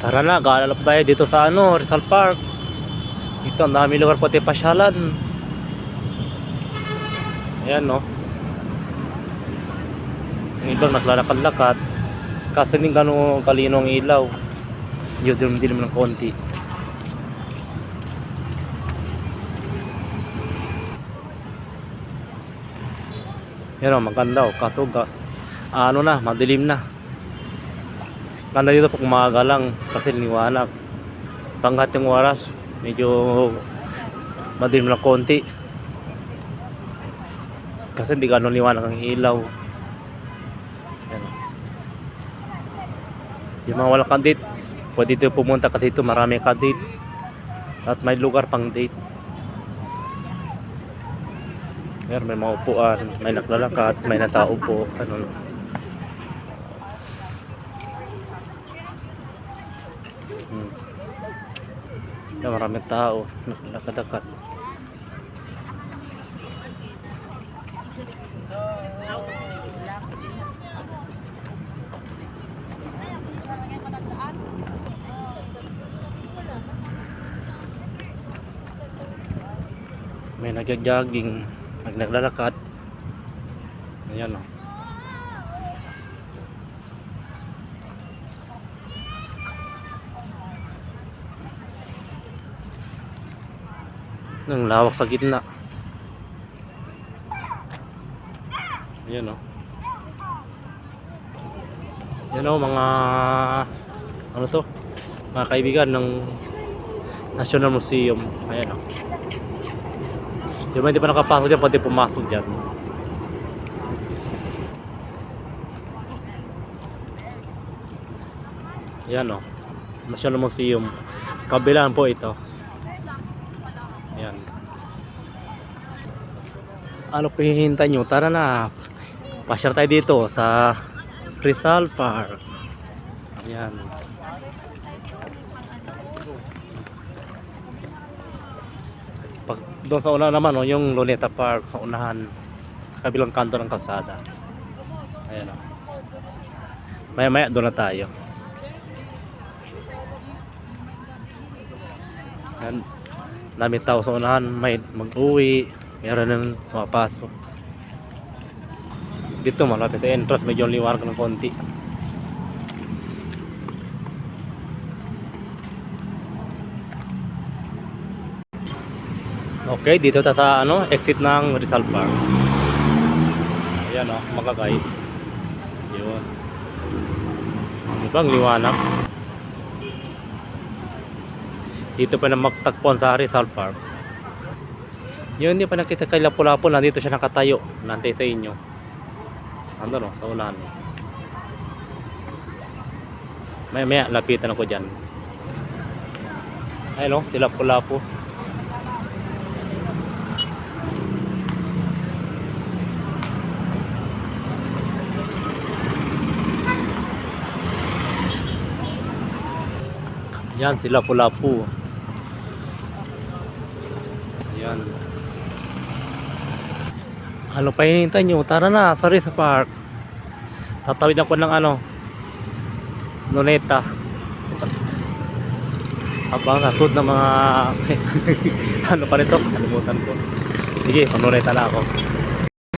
Tara na, gaalala pa tayo dito sa ano, Rizal Park. Dito, ang dami lugar pati pasyalan. Ayan, no. Yung ibang naglalakad-lakad. Kasi hindi gano'ng kalino ang ilaw. Yun, din naman ng konti. Yan, oh, maganda, oh. Kaso, ano na, madilim na. Ganda dito pag umaga lang kasi liwanag. Pangkat yung oras medyo madilim na konti kasi hindi gano'ng liwanag ang ilaw. Yan. Yung mga walang kadit pwede dito pumunta kasi ito marami kadit at may lugar pang date. Yan, may mga upuan, may naglalakad, may nataupo, ano. Yan, maraming tao nakalakad-lakad. May nagja-jogging, naglalakad. Ayan, oh. Ang lawak sa gitna. Ayan, oh. Yan, oh, mga ano to, mga kaibigan ng National Museum. Ayan, oh. Yung hindi pa nakapasok dyan, pwede pumasok dyan. Ayan, oh, National Museum. Kabilaan po ito. Ayan. Ano pa hihintay nyo? Tara na, pasyar tayo dito sa Rizal Park. Ayan. Pag doon sa una naman, oh, yung Luneta Park sa unahan, sa kabilang kanto ng kalsada. Ayan, oh. Maya maya doon na tayo. Ayan. Dami tao sa unahan, may mag-uwi, meron nang mapasok. Dito malapit sa entrance, medyo liwanag ng konti. Okay, dito ta sa ano, exit ng Rizal Park. Ayan, oh, mga guys. Yun. Ibang liwanag. Dito pa na magtagpuan sa Rizal Park. Yun, hindi pa nakita kay Lapu-Lapu, nandito siya nakatayo, nantay sa inyo. Ando, no, sa unahan. Maya lapitan ako dyan. Ayun, no, si Lapu-Lapu. Yan, si Lapu-Lapu. Yan. Ano pa hinihintay nyo? Tara na sa Rizal Park. Tatawid ako ng ano, Luneta. Habang nasud ng mga ano pa nito, kalimutan ko. Sige, Luneta na ako.